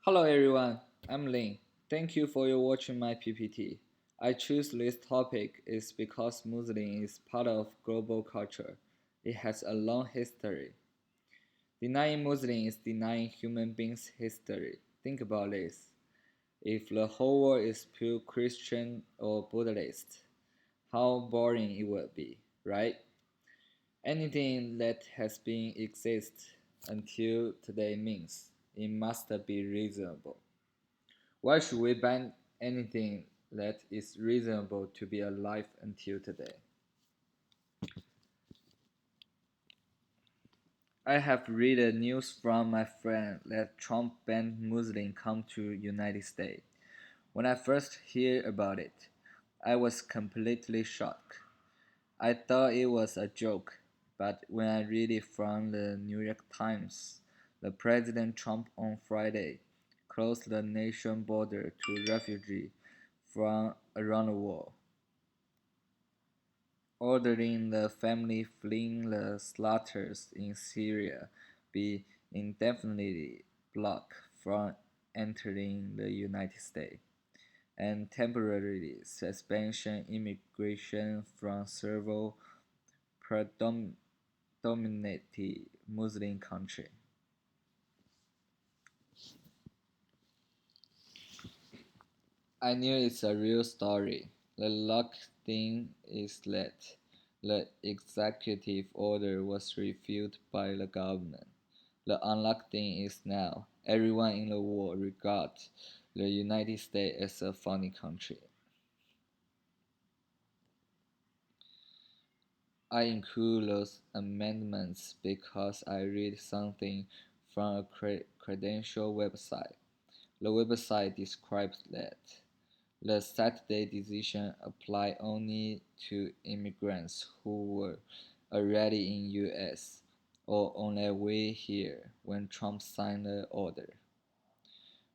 Hello everyone, I'm Lin. Thank you for your watching my PPT. I choose this topic is because Muslim is part of global culture. It has a long history. Denying Muslim is denying human beings' history. Think about this. If the whole world is pure Christian or Buddhist, how boring it would be, right? Anything that has been exist until today means it must be reasonable. Why should we ban anything that is reasonable to be alive until today? I have read the news from my friend that Trump banned Muslims come to United States. When I first heard about it, I was completely shocked. I thought it was a joke, but when I read it from the New York Times, the President Trump on Friday closed the nation border to refugees from around the world, ordering the family fleeing the slaughters in Syria be indefinitely blocked from entering the United States, and temporarily suspension immigration from several predominantly Muslim countries. I knew it's a real story. The lucky thing is that the executive order was refused by the government. The unlucky thing is now everyone in the world regards the United States as a funny country. I include those amendments because I read something from a credential website. The website describes that the Saturday decision applied only to immigrants who were already in US or on their way here when Trump signed the order.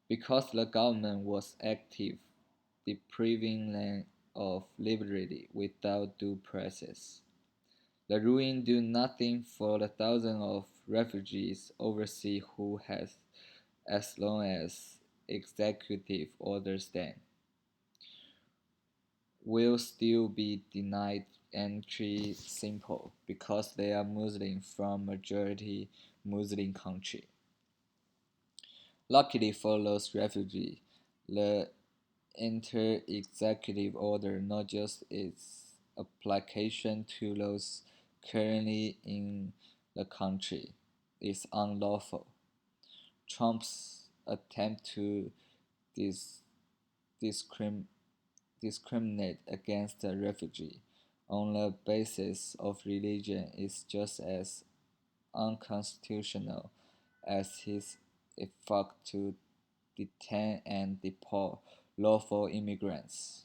Because the government was active, depriving them of liberty without due process. The ruling do nothing for the thousands of refugees overseas who has as long as executive orders stand will still be denied entry simple because they are Muslim from majority Muslim country. Luckily for those refugees, the inter-executive order not just its application to those currently in the country is unlawful. Trump's attempt to dis- discrim- discriminate against the refugee on the basis of religion is just as unconstitutional as his effort to detain and deport lawful immigrants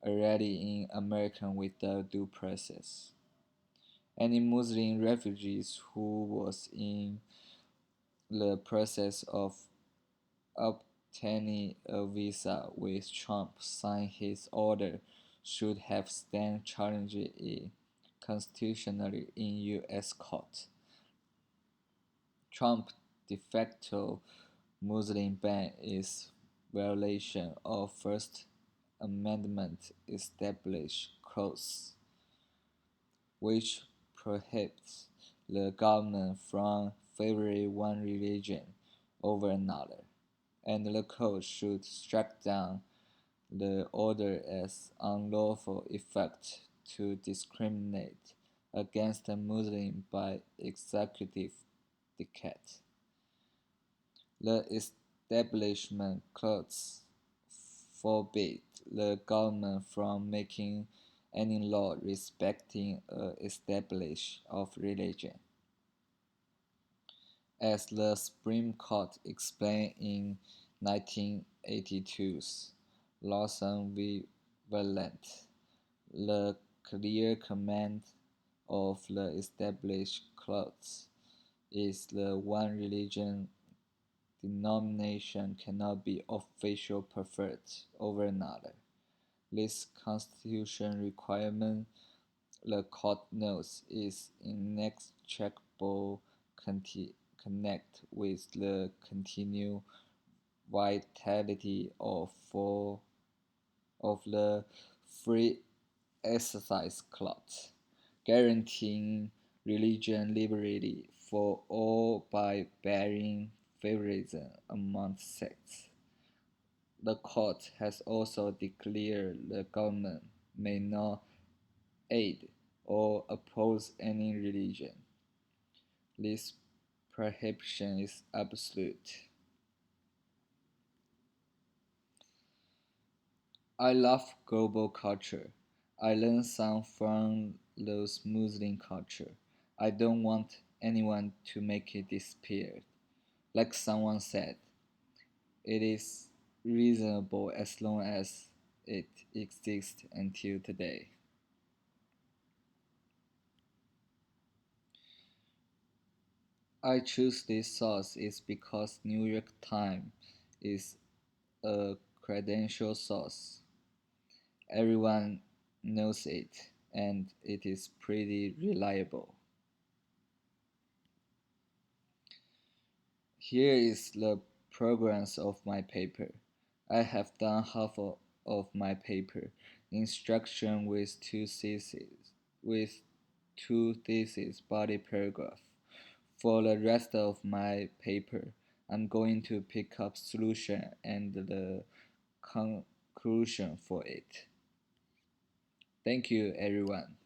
already in America without due process. Any Muslim refugees who was in the process of obtaining a visa with Trump sign his order should have stand challenged it constitutionally in U.S. court. Trump de facto Muslim ban is violation of First Amendment established clause, which prohibits the government from favoring one religion over another, and the court should strike down the order as unlawful effect to discriminate against a Muslim by executive decree. The Establishment Clause forbade the government from making any law respecting a establishment of religion. As the Supreme Court explained in 1982's Lawson v. Valent, the clear command of the established clause is the one religion denomination cannot be official preferred over another. This constitution requirement, the court notes, is inextricable connect with the continued vitality of the free exercise clause, guaranteeing religion liberty for all by barring favoritism among sects. The court has also declared the government may not aid or oppose any religion. This prohibition is absolute. I love global culture. I learn some from those Muslim culture. I don't want anyone to make it disappear. Like someone said, it is reasonable as long as it exists until today. I choose this source is because New York Times is a credential source. Everyone knows it and it is pretty reliable. Here is the progress of my paper. I have done half of my paper. Instruction with two theses body paragraph. For the rest of my paper, I'm going to pick up solution and the conclusion for it. Thank you everyone.